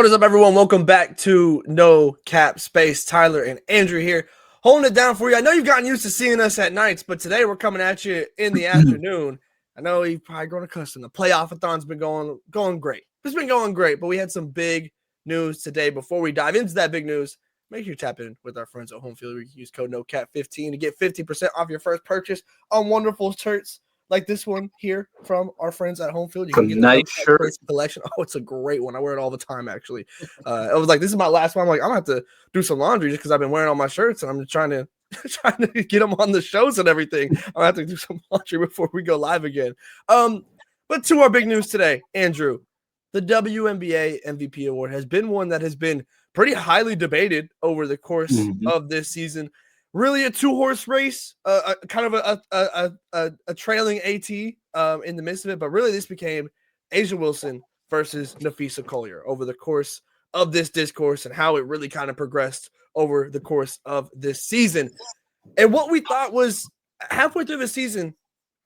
What is up, everyone? Welcome back to No Cap Space. Tyler and Andrew here, holding it down for you. I know you've gotten used to seeing us at nights, but today we're coming at you in the afternoon. I know you've probably grown accustomed. The playoff-a-thon's been going great. It's been going great, but we had some big news today. Before we dive into that big news, make sure you tap in with our friends at Home Field. You can use code NOCAP15 to get 50% off your first purchase on wonderful shirts like this one here from our friends at Home Field. You can get the nice shirt collection. Oh, it's a great one. I wear it all the time, actually. I was like, this is my last one. I'm like, I'm going to have to do some laundry just because I've been wearing all my shirts, and I'm just trying to get them on the shows and everything. I'm going to have to do some laundry before we go live again. But to our big news today, Andrew, the WNBA MVP award has been one that has been pretty highly debated over the course of this season. Really a two-horse race, kind of a trailing AT in the midst of it. But really this became A'ja Wilson versus Napheesa Collier over the course of this discourse and how it really kind of progressed over the course of this season. And what we thought was halfway through the season,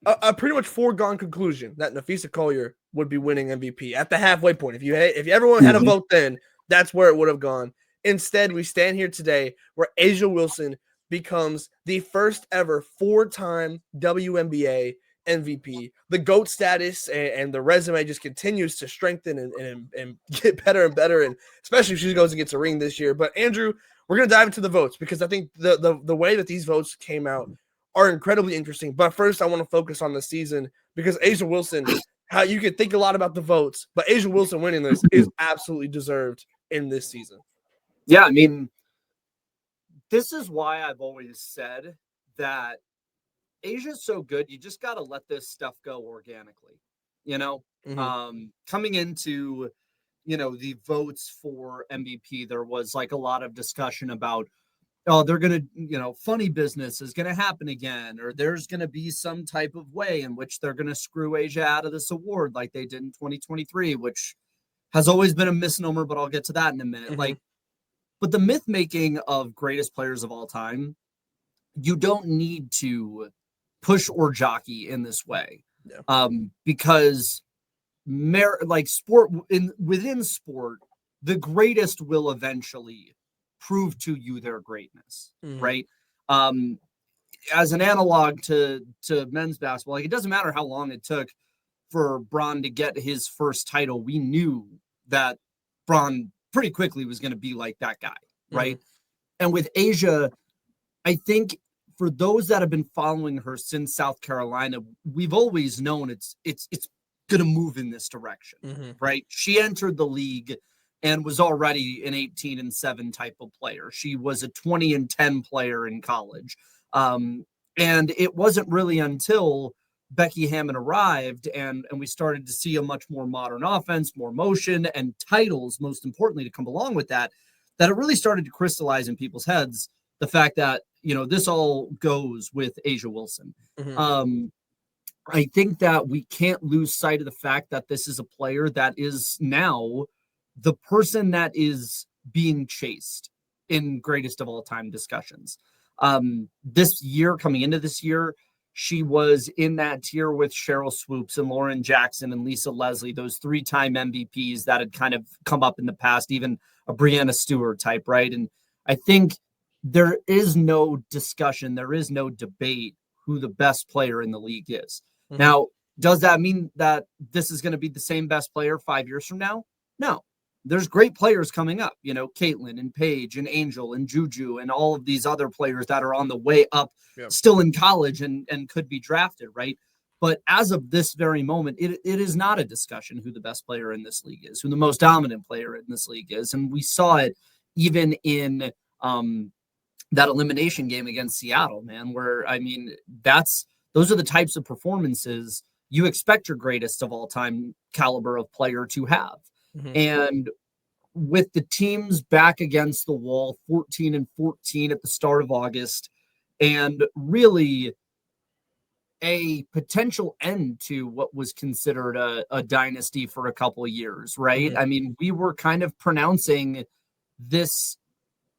a pretty much foregone conclusion that Napheesa Collier would be winning MVP at the halfway point. If everyone had a vote then, that's where it would have gone. Instead, we stand here today where A'ja Wilson becomes the first ever 4-time WNBA MVP. The GOAT status and the resume just continues to strengthen and get better and better, and especially if she goes and gets a ring this year. But Andrew, we're going to dive into the votes because I think the way that these votes came out are incredibly interesting. But first, I want to focus on the season because A'ja Wilson, how you could think a lot about the votes, but A'ja Wilson winning this is absolutely deserved in this season. Yeah, I mean, this is why I've always said that Asia's so good. You just got to let this stuff go organically, coming into, the votes for MVP. There was like a lot of discussion about, they're going to, funny business is going to happen again, or there's going to be some type of way in which they're going to screw A'ja out of this award like they did in 2023, which has always been a misnomer, but I'll get to that in a minute. But the myth making of greatest players of all time, you don't need to push or jockey in this way, because within sport, the greatest will eventually prove to you their greatness, right? As an analog to men's basketball, like it doesn't matter how long it took for Bron to get his first title. We knew that Bron pretty quickly was going to be like that guy, right? And with A'ja, I think for those that have been following her since South Carolina, we've always known it's going to move in this direction, right? She entered the league and was already an 18-7 type of player. She was a 20-10 player in college. And it wasn't really until Becky Hammon arrived and we started to see a much more modern offense, more motion, and titles, most importantly, to come along with that it really started to crystallize in people's heads the fact that, this all goes with A'ja Wilson. I think that we can't lose sight of the fact that this is a player that is now the person that is being chased in greatest of all time discussions. This year, coming into this year, she was in that tier with Cheryl Swoops and Lauren Jackson and Lisa Leslie, those 3-time MVPs that had kind of come up in the past, even a Breanna Stewart type, right? And I think there is no discussion, there is no debate who the best player in the league is. Now, does that mean that this is going to be the same best player 5 years from now? No. There's great players coming up, Caitlin and Paige and Angel and Juju and all of these other players that are on the way up, still in college and could be drafted, right? But as of this very moment, it is not a discussion who the best player in this league is, who the most dominant player in this league is. And we saw it even in that elimination game against Seattle, man, where, I mean, those are the types of performances you expect your greatest of all time caliber of player to have. And with the teams back against the wall, 14-14 at the start of August, and really a potential end to what was considered a dynasty for a couple of years, right? I mean, we were kind of pronouncing this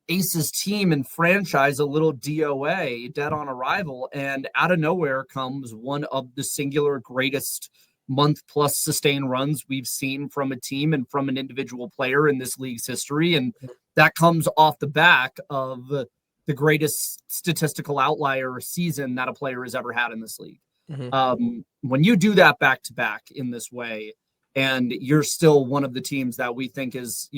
Aces team and franchise a little DOA, dead on arrival, and out of nowhere comes one of the singular greatest month plus sustained runs we've seen from a team and from an individual player in this league's history. And that comes off the back of the greatest statistical outlier season that a player has ever had in this league. When you do that back to back in this way, and you're still one of the teams that we think is,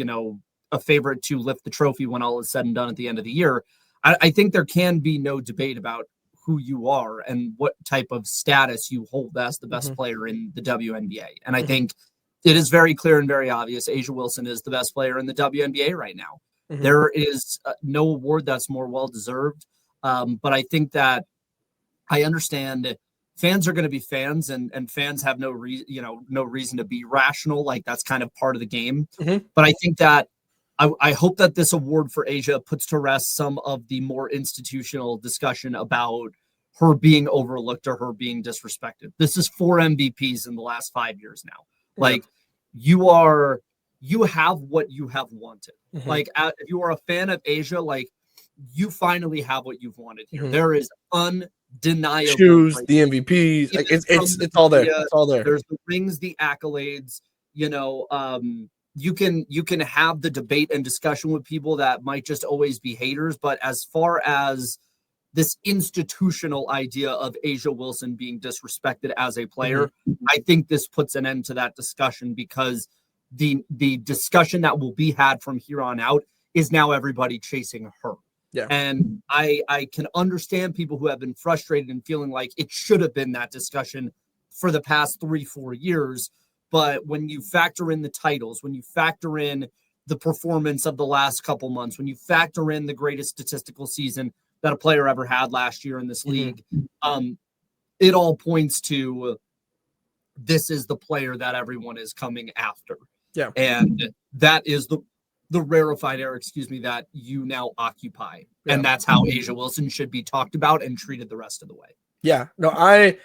a favorite to lift the trophy when all is said and done at the end of the year, I think there can be no debate about who you are and what type of status you hold as the best player in the WNBA. And I think it is very clear and very obvious A'ja Wilson is the best player in the WNBA right now. There is no award that's more well-deserved. But I think that I understand fans are going to be fans, and fans have no reason to be rational. Like, that's kind of part of the game. But I think that I hope that this award for A'ja puts to rest some of the more institutional discussion about her being overlooked or her being disrespected. This is 4 MVPs in the last 5 years now. Like, you have what you have wanted. Like, if you are a fan of A'ja, like, you finally have what you've wanted here. There is undeniable shoes, the MVPs, like, it's all there. It's all there. There's the rings, the accolades. You can have the debate and discussion with people that might just always be haters, but as far as this institutional idea of A'ja Wilson being disrespected as a player, I think this puts an end to that discussion, because the discussion that will be had from here on out is now everybody chasing her. Yeah. And I can understand people who have been frustrated and feeling like it should have been that discussion for the past 3-4 years. But when you factor in the titles, when you factor in the performance of the last couple months, when you factor in the greatest statistical season that a player ever had last year in this league, it all points to this is the player that everyone is coming after. Yeah. And that is the rarefied air, that you now occupy. Yeah. And that's how A'ja Wilson should be talked about and treated the rest of the way. Yeah. No, I'm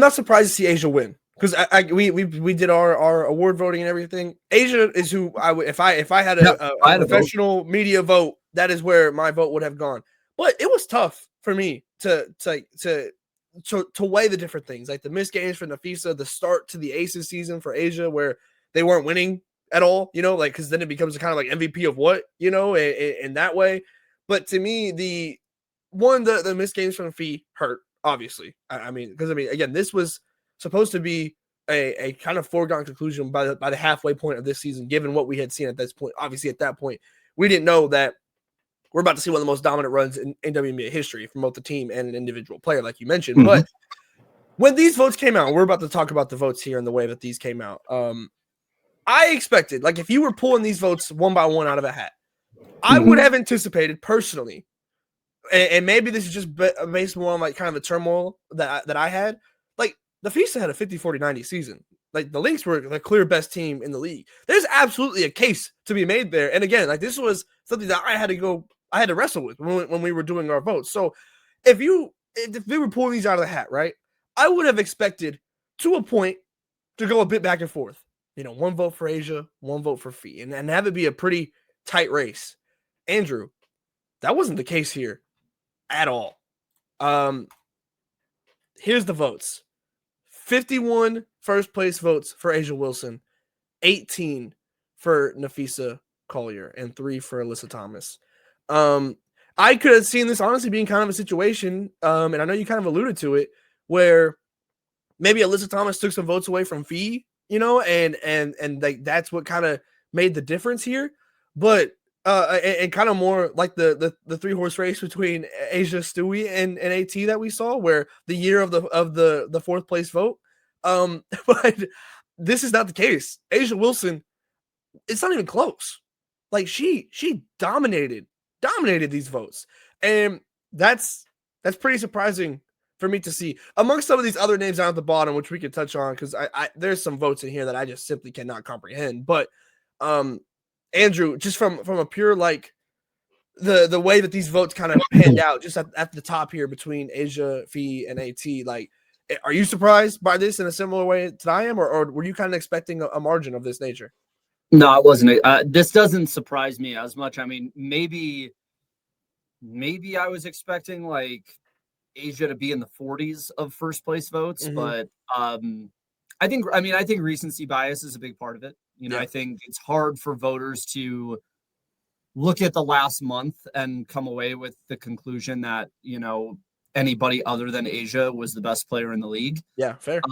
not surprised to see A'ja win, because we did our award voting and everything. A'ja is who I would, if I had a professional media vote, that is where my vote would have gone. But it was tough for me to weigh the different things, like the missed games for Nafisa, the start to the Aces season for A'ja where they weren't winning at all, because then it becomes a kind of like MVP of what, in that way. But to me, the missed games from Fee hurt, obviously. Because again, this was supposed to be a kind of foregone conclusion by the halfway point of this season, given what we had seen at this point. Obviously, at that point, we didn't know that we're about to see one of the most dominant runs in WNBA history from both the team and an individual player, like you mentioned. But when these votes came out, we're about to talk about the votes here and the way that these came out. I expected, like, if you were pulling these votes one by one out of a hat, I would have anticipated personally, and maybe this is just based more on like kind of the turmoil that I had. Like, the Fisa had a 50-40-90 season. Like, the Lynx were the clear best team in the league. There's absolutely a case to be made there. And again, like, this was something that I had to wrestle with when we were doing our votes. So if we were pulling these out of the hat, right, I would have expected to a point to go a bit back and forth. One vote for A'ja, one vote for Fee, and have it be a pretty tight race. Andrew, that wasn't the case here at all. Here's the votes. 51 first place votes for A'ja Wilson, 18 for Nafisa Collier, and 3 for Alyssa Thomas. I could have seen this honestly being kind of a situation, and I know you kind of alluded to it, where maybe Alyssa Thomas took some votes away from Fee, and like that's what kind of made the difference here. But and kind of more like the 3-horse race between A'ja, Stewie, and AT that we saw, where the year of the fourth place vote. But this is not the case. A'ja Wilson, it's not even close. Like, she dominated these votes, and that's pretty surprising for me to see amongst some of these other names down at the bottom, which we could touch on, because I there's some votes in here that I just simply cannot comprehend. But Andrew, just from a pure, like, the way that these votes kind of panned out, just at the top here between A'ja, Fee, and AT, like, are you surprised by this in a similar way that I am, or were you kind of expecting a margin of this nature? No, I wasn't. This doesn't surprise me as much. I mean, maybe I was expecting like Asia to be in the 40s of first place votes, Mm-hmm. but I think recency bias is a big part of it. Yeah. I think it's hard for voters to look at the last month and come away with the conclusion that, anybody other than Asia was the best player in the league. Yeah, fair.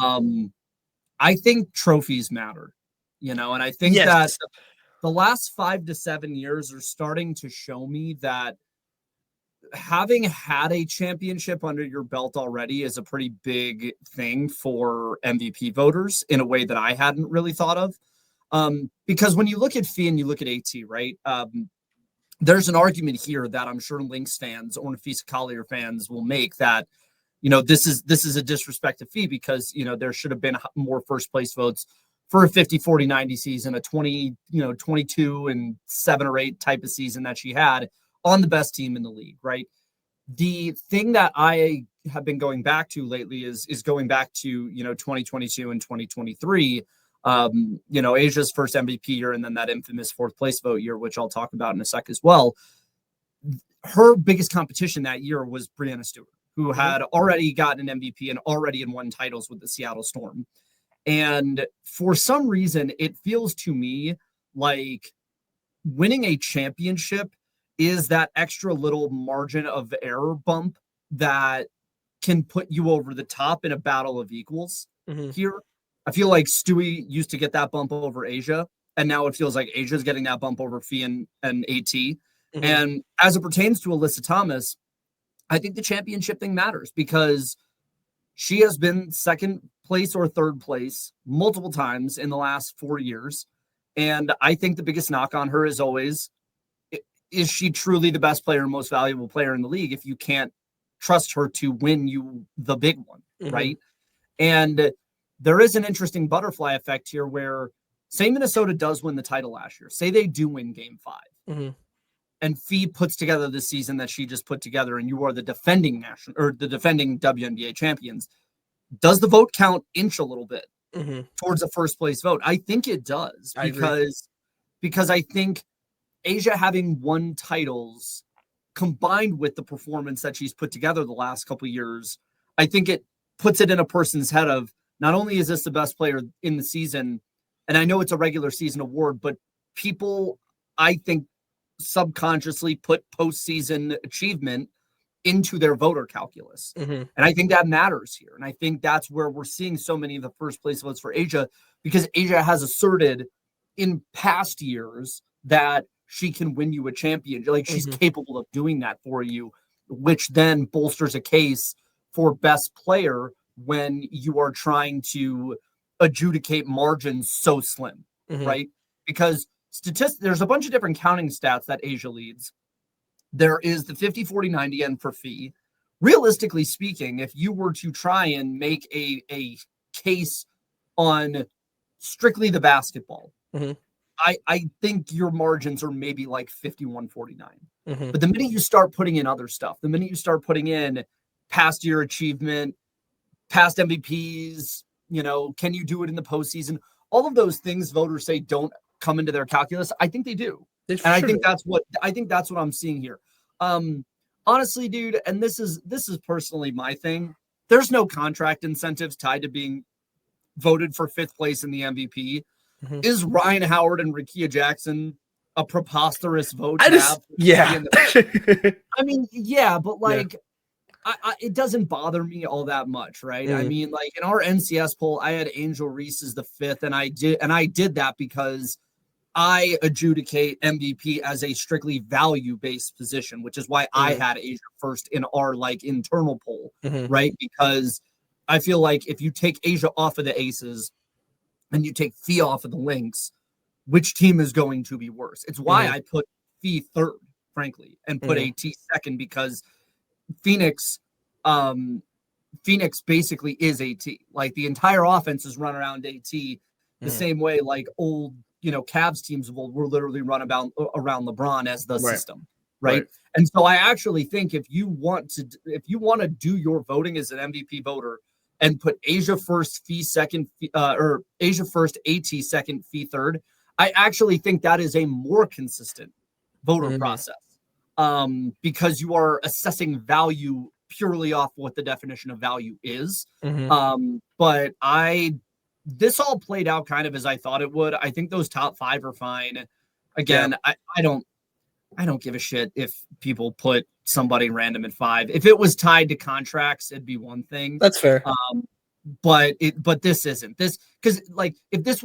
I think trophies matter, and I think Yes. that the last 5 to 7 years are starting to show me that having had a championship under your belt already is a pretty big thing for MVP voters in a way that I hadn't really thought of. Because when you look at Fee and you look at AT, right? There's an argument here that I'm sure Lynx fans or Nafisa Collier fans will make that, this is a disrespect to Fee because, there should have been more first place votes for a 50, 40, 90 season, a 20, 22 and 7 or 8 type of season that she had on the best team in the league, right? The thing that I have been going back to lately is going back to, 2022 and 2023, Asia's first MVP year and then that infamous 4th place vote year, which I'll talk about in a sec as well. Her biggest competition that year was Breanna Stewart, who had already gotten an MVP and already had won titles with the Seattle Storm. And for some reason, it feels to me like winning a championship is that extra little margin of error bump that can put you over the top in a battle of equals here. I feel like Stewie used to get that bump over Asia, and now it feels like Asia's getting that bump over Fee and AT. And as it pertains to Alyssa Thomas, I think the championship thing matters because she has been 2nd place or 3rd place multiple times in the last 4 years. And I think the biggest knock on her is always, is she truly the best player, most valuable player in the league if you can't trust her to win you the big one, right? And there is an interesting butterfly effect here where, say Minnesota does win the title last year, say they do win game 5, and Fee puts together the season that she just put together, and you are the defending WNBA champions. Does the vote count inch a little bit towards a first place vote? I think it does because I think Asia having won titles combined with the performance that she's put together the last couple of years, I think it puts it in a person's head of not only is this the best player in the season, and I know it's a regular season award, but people, I think, subconsciously put postseason achievement into their voter calculus. And I think that matters here. And I think that's where we're seeing so many of the first place votes for Asia, because Asia has asserted in past years that she can win you a championship. Like she's capable of doing that for you, which then bolsters a case for best player when you are trying to adjudicate margins so slim, right? Because there's a bunch of different counting stats that Asia leads. There is the 50, 40, 90 and for Fee. Realistically speaking, if you were to try and make a case on strictly the basketball, I think your margins are maybe like 51, 49. But the minute you start putting in other stuff, the minute you start putting in past year achievement, past MVPs, can you do it in the postseason? All of those things voters say don't come into their calculus. I think they do. And I think that's what I'm seeing here. Honestly, dude, and this is personally my thing. There's no contract incentives tied to being voted for 5th place in the MVP. Is Ryan Howard and Rickea Jackson a preposterous vote? I mean, yeah, but like, it doesn't bother me all that much, right? I mean, like in our NCS poll, I had Angel Reese as the 5th, and I did that because I adjudicate MVP as a strictly value-based position, which is why I had Asia first in our like internal poll, right? Because I feel like if you take Asia off of the Aces and you take Fee off of the Lynx, which team is going to be worse? It's why I put Fee 3rd, frankly, and put AT 2nd, because Phoenix basically is AT. Like the entire offense is run around AT the same way like old, Cavs teams were literally run around LeBron as the system, right? And so I actually think if you want to do your voting as an MVP voter and put Asia first, Fee second, or Asia first, AT second, Fee 3rd, I actually think that is a more consistent voter process, because you are assessing value purely off what the definition of value is. Mhm. But this all played out kind of as I thought it would. I think those top 5 are fine. Again, I don't give a shit if people put somebody random at 5. If it was tied to contracts, it'd be one thing. That's fair. But this isn't this, because like if these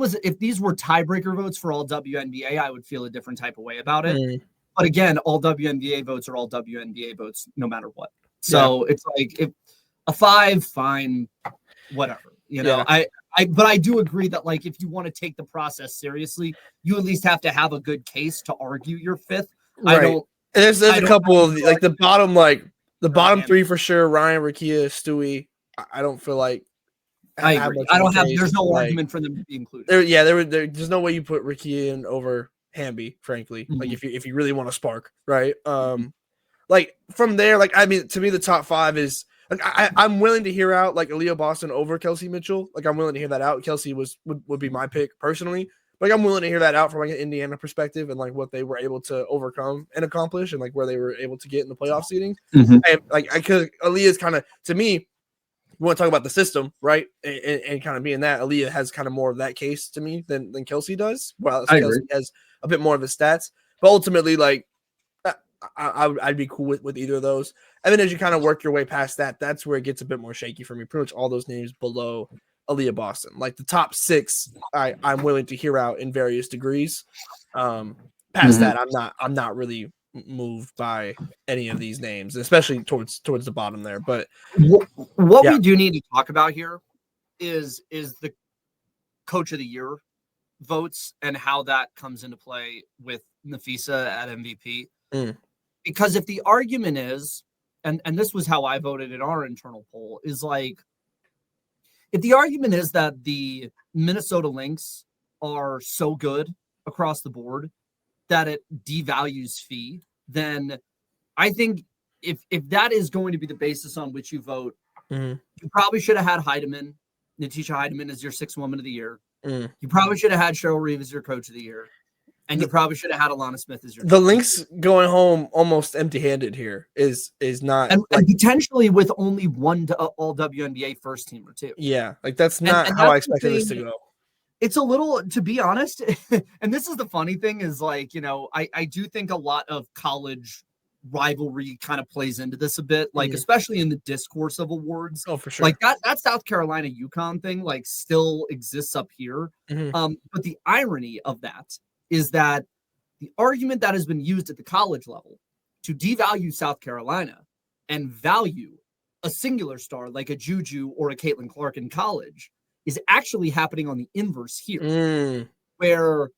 were tiebreaker votes for all WNBA, I would feel a different type of way about it. Mm. But again, all WNBA votes are all WNBA votes, no matter what. So it's like, if a 5, fine, whatever. But I do agree that, like, if you want to take the process seriously, you at least have to have a good case to argue your 5th. Right. There's a couple of like the bottom 3 for sure. Ryan, Rakia, Stewie. I don't feel like I agree. There's no argument for them to be included. There's no way you put Rakia in over Hamby, frankly. Mm-hmm. Like if you really want to spark, right? Like from there, like I mean, to me, the top 5 is like I'm willing to hear out like Aaliyah Boston over Kelsey Mitchell. Like I'm willing to hear that out. Kelsey would be my pick personally. Like I'm willing to hear that out from like an Indiana perspective and like what they were able to overcome and accomplish and like where they were able to get in the playoff seeding. Because Aaliyah is kind of, to me, we want to talk about the system, right? And kind of being that Aaliyah has kind of more of that case to me than Kelsey does. Well, Kelsey has a bit more of his stats, but ultimately, like I'd be cool with either of those. And then as you kind of work your way past that, that's where it gets a bit more shaky for me. Pretty much all those names below Aaliyah Boston, like the top 6, I'm willing to hear out in various degrees. Past that, I'm not really moved by any of these names, especially towards the bottom there. But what we do need to talk about here is the coach of the year votes and how that comes into play with Nafisa at MVP. Because if the argument is, and this was how I voted in our internal poll, is like, if the argument is that the Minnesota Lynx are so good across the board that it devalues Fee, then I think if that is going to be the basis on which you vote, you probably should have had Heidemann, Natisha Heidemann, as your 6th woman of the year. You probably should have had Cheryl Reeve as your coach of the year. And you probably should have had Alana Smith as your the Lynx going home almost empty-handed here is not, and potentially with only one all WNBA first teamer too. Yeah, like that's not how I expected this to go. It's a little, to be honest, and this is the funny thing is like, I do think a lot of college rivalry kind of plays into this a bit, like especially in the discourse of awards. Oh, for sure. Like that South Carolina UConn thing like still exists up here. But the irony of that is that the argument that has been used at the college level to devalue South Carolina and value a singular star like a Juju or a Caitlin Clark in college is actually happening on the inverse here, where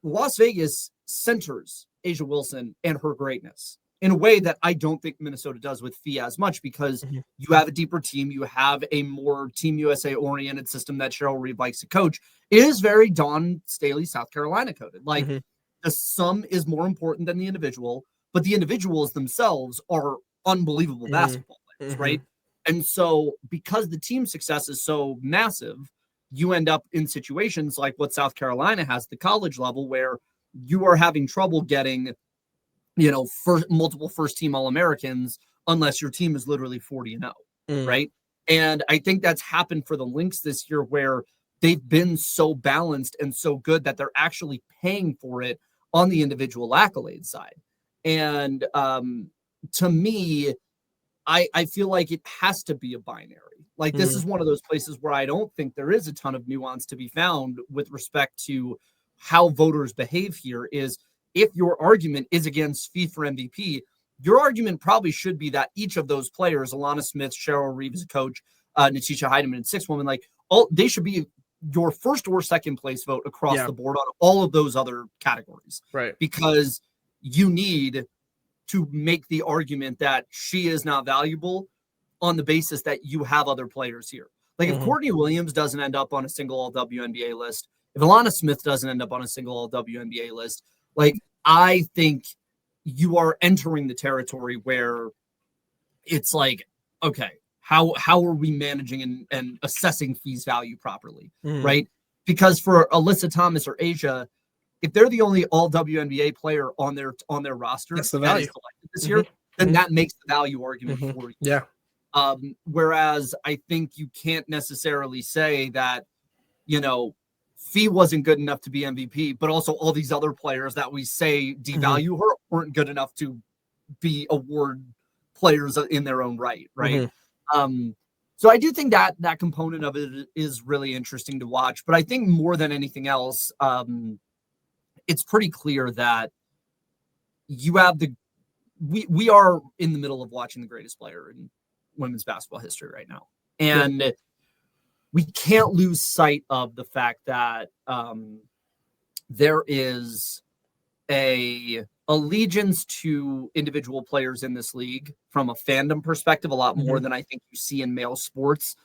Las Vegas centers Asia Wilson and her greatness in a way that I don't think Minnesota does with Fee as much, because you have a deeper team. You have a more Team USA oriented system that Cheryl Reeve likes to coach. It is very Dawn Staley, South Carolina coded. Like the sum is more important than the individual, but the individuals themselves are unbelievable basketball players, right? And so because the team success is so massive, you end up in situations like what South Carolina has at the college level, where you are having trouble getting, multiple first team All-Americans unless your team is literally 40-0, right? And I think that's happened for the Lynx this year, where they've been so balanced and so good that they're actually paying for it on the individual accolade side. And to me, I feel like it has to be a binary. Like this is one of those places where I don't think there is a ton of nuance to be found with respect to how voters behave here. Is if your argument is against Fee for MVP, your argument probably should be that each of those players, Alana Smith, Cheryl Reeve as a coach, Natisha Heidemann, and 6th woman, like they should be your first or second place vote across the board on all of those other categories. Right. Because you need to make the argument that she is not valuable on the basis that you have other players here. Like if Courtney Williams doesn't end up on a single all WNBA list, if Alana Smith doesn't end up on a single all WNBA list, like I think you are entering the territory where it's like, okay, how are we managing and assessing Fee's value properly, right? Because for Alyssa Thomas or Asia, if they're the only all WNBA player on their roster, that's the value selected this year, then that makes the value argument for you. Yeah. Whereas I think you can't necessarily say that, Fee wasn't good enough to be MVP, but also all these other players that we say devalue her weren't good enough to be award players in their own right, right? So I do think that component of it is really interesting to watch. But I think more than anything else, it's pretty clear that you have we are in the middle of watching the greatest player in women's basketball history right now. And we can't lose sight of the fact that there is a allegiance to individual players in this league from a fandom perspective, a lot more than I think you see in male sports.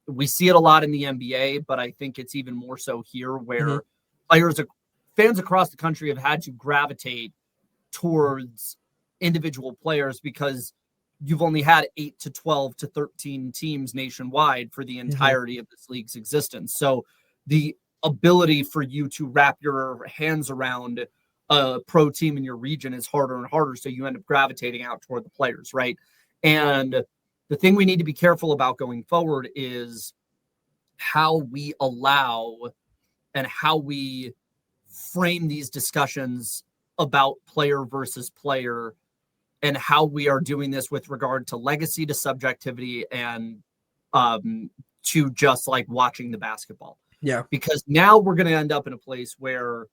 We see it a lot in the NBA, but I think it's even more so here where fans across the country have had to gravitate towards individual players because you've only had 8 to 12 to 13 teams nationwide for the entirety of this league's existence. So the ability for you to wrap your hands around a pro team in your region is harder and harder. So you end up gravitating out toward the players, right? And the thing we need to be careful about going forward is how we allow and how we frame these discussions about player versus player, and how we are doing this with regard to legacy, to subjectivity, and to just like watching the basketball. Yeah. Because now we're going to end up in a place where,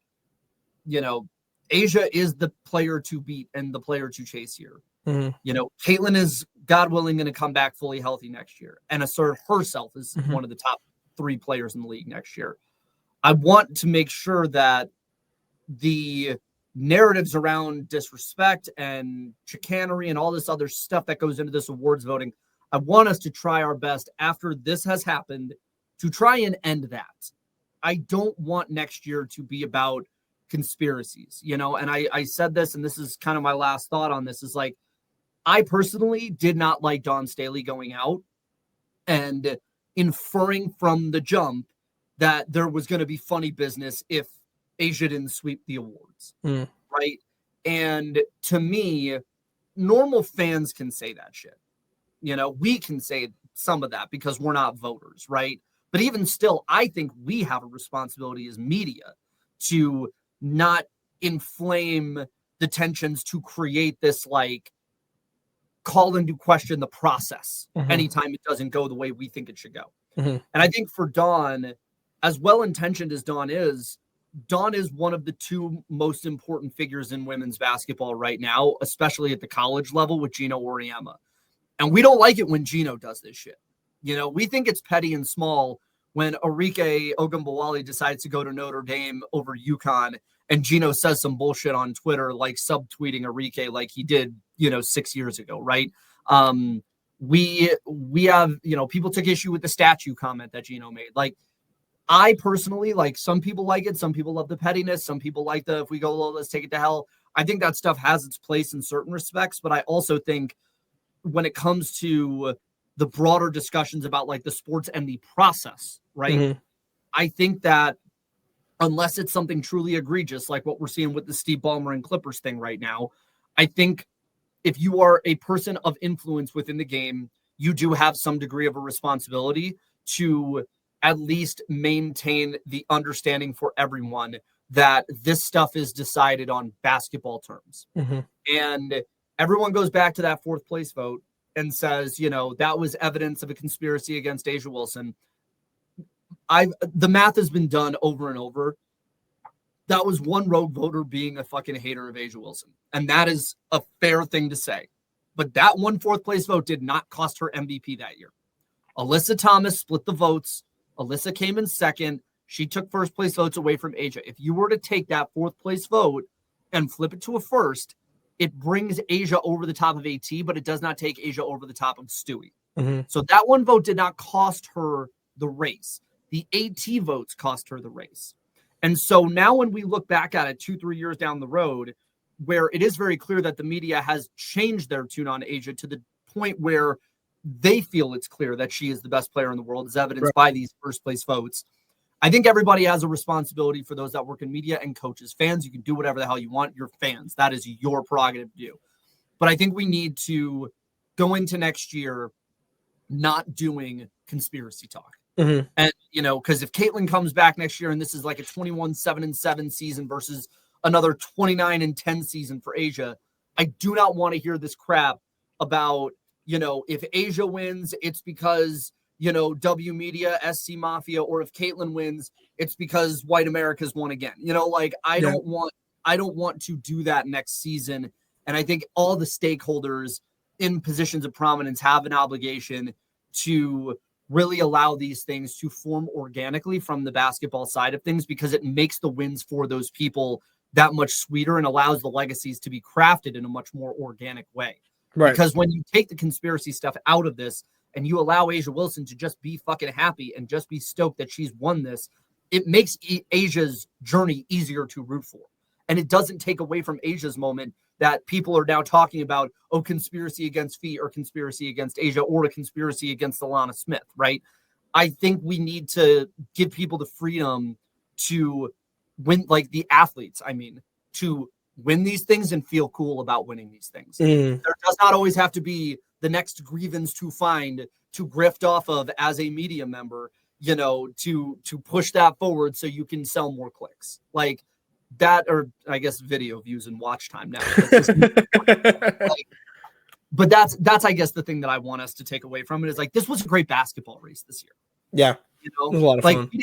Asia is the player to beat and the player to chase here. Caitlin is, God willing, going to come back fully healthy next year and assert herself as one of the top 3 players in the league next year. I want to make sure that the narratives around disrespect and chicanery and all this other stuff that goes into this awards voting, I want us to try our best after this has happened to try and end that. I don't want next year to be about conspiracies, and I said this, and this is kind of my last thought on this, is like, I personally did not like Dawn Staley going out and inferring from the jump that there was going to be funny business if Asia didn't sweep the awards, right? And to me, normal fans can say that shit. We can say some of that because we're not voters, right? But even still, I think we have a responsibility as media to not inflame the tensions to create this, like, call into question the process anytime it doesn't go the way we think it should go. And I think for Dawn, as well-intentioned as Dawn is one of the 2 most important figures in women's basketball right now, especially at the college level with Gino Auriemma. And we don't like it when Gino does this shit. We think it's petty and small when Arike Ogunbowale decides to go to Notre Dame over UConn and Gino says some bullshit on Twitter, like subtweeting Arike like he did, 6 years ago, right? We have, people took issue with the statue comment that Gino made. Like, I personally, like, some people like it. Some people love the pettiness. Some people like if we go low, let's take it to hell. I think that stuff has its place in certain respects. But I also think when it comes to the broader discussions about like the sports and the process, right? I think that unless it's something truly egregious, like what we're seeing with the Steve Ballmer and Clippers thing right now, I think if you are a person of influence within the game, you do have some degree of a responsibility to at least maintain the understanding for everyone that this stuff is decided on basketball terms. And everyone goes back to that 4th place vote and says, that was evidence of a conspiracy against Asia Wilson. The math has been done over and over. That was one rogue voter being a fucking hater of Asia Wilson. And that is a fair thing to say. But that 1 4th place vote did not cost her MVP that year. Alyssa Thomas split the votes. Alyssa came in second. She took 1st place votes away from Asia. If you were to take that 4th place vote and flip it to a 1st, it brings Asia over the top of AT, but it does not take Asia over the top of Stewie. So that 1 vote did not cost her the race. The AT votes cost her the race. And so now when we look back at it 2-3 years down the road, where it is very clear that the media has changed their tune on Asia to the point where they feel it's clear that she is the best player in the world, as evidenced by these 1st place votes. I think everybody has a responsibility for those that work in media and coaches. Fans, you can do whatever the hell you want. You're fans. That is your prerogative to do. But I think we need to go into next year not doing conspiracy talk. Mm-hmm. And, because if Caitlin comes back next year and this is like a 21-7-7 season versus another 29-10 season for Asia, I do not want to hear this crap about, if Asia wins, it's because, W Media, SC Mafia, or if Caitlin wins, it's because white America's won again. I don't want to do that next season. And I think all the stakeholders in positions of prominence have an obligation to really allow these things to form organically from the basketball side of things, because it makes the wins for those people that much sweeter and allows the legacies to be crafted in a much more organic way. Right. Because when you take the conspiracy stuff out of this and you allow Asia Wilson to just be fucking happy and just be stoked that she's won this, it makes Asia's journey easier to root for. And it doesn't take away from Asia's moment that people are now talking about, conspiracy against Fee or conspiracy against Asia or a conspiracy against Alana Smith, right? I think we need to give people the freedom to win, like the athletes, to win these things and feel cool about winning these things. There does not always have to be the next grievance to find to grift off of as a media member, to push that forward so you can sell more clicks. Like that, or I guess video views and watch time now. But that's I guess the thing that I want us to take away from it is like, this was a great basketball race this year. Yeah. It was a lot of fun. We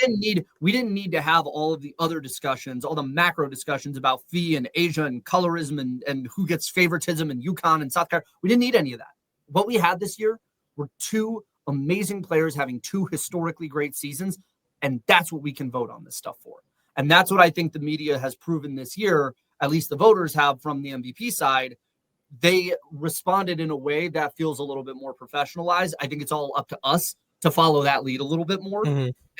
didn't need to have all of the other discussions, all the macro discussions about Fee and Asia and colorism and who gets favoritism and UConn and South Carolina. We didn't need any of that. What we had this year were two amazing players having two historically great seasons, and that's what we can vote on this stuff for. And that's what I think the media has proven this year, at least the voters have from the MVP side. They responded in a way that feels a little bit more professionalized. I think it's all up to us to follow that lead a little bit more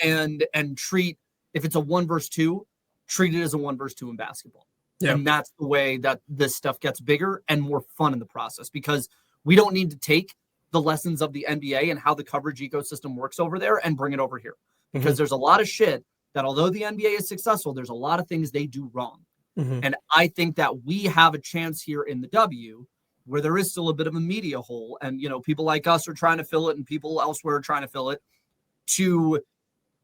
and treat, if it's a 1 versus 2, treat it as a 1 versus 2 in basketball. Yeah. And that's the way that this stuff gets bigger and more fun in the process, because we don't need to take the lessons of the NBA and how the coverage ecosystem works over there and bring it over here, because there's a lot of shit that, although the NBA is successful, there's a lot of things they do wrong. And I think that we have a chance here in the W where there is still a bit of a media hole, and people like us are trying to fill it and people elsewhere are trying to fill it, to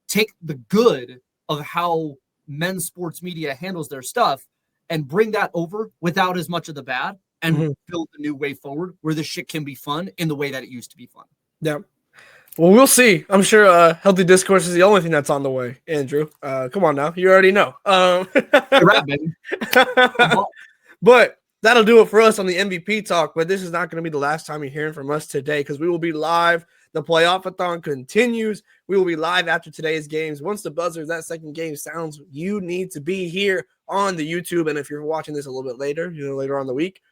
take the good of how men's sports media handles their stuff and bring that over without as much of the bad and build a new way forward where this shit can be fun in the way that it used to be fun. Yeah. Well, we'll see. I'm sure healthy discourse is the only thing that's on the way, Andrew. Come on now. You already know. But that'll do it for us on the MVP talk. But this is not going to be the last time you're hearing from us today, because we will be live. The playoff-a-thon continues. We will be live after today's games. Once the buzzer, that second game sounds, you need to be here on the YouTube. And if you're watching this a little bit later, later on in the week,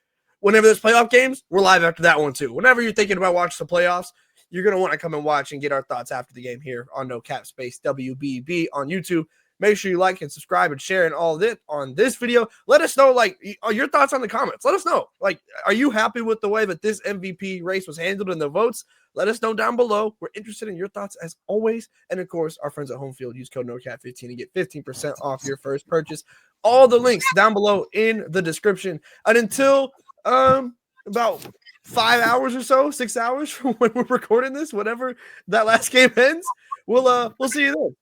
whenever there's playoff games, we're live after that one too. Whenever you're thinking about watching the playoffs, you're going to want to come and watch and get our thoughts after the game here on No Cap Space WBB on YouTube. Make sure you like and subscribe and share and all that on this video. Let us know, your thoughts on the comments. Let us know, are you happy with the way that this MVP race was handled in the votes? Let us know down below. We're interested in your thoughts as always. And of course, our friends at Home Field, use code NOCAP15 and get 15% off your first purchase. All the links down below in the description. And until about 5 hours or so, 6 hours from when we're recording this, whenever that last game ends, we'll see you then.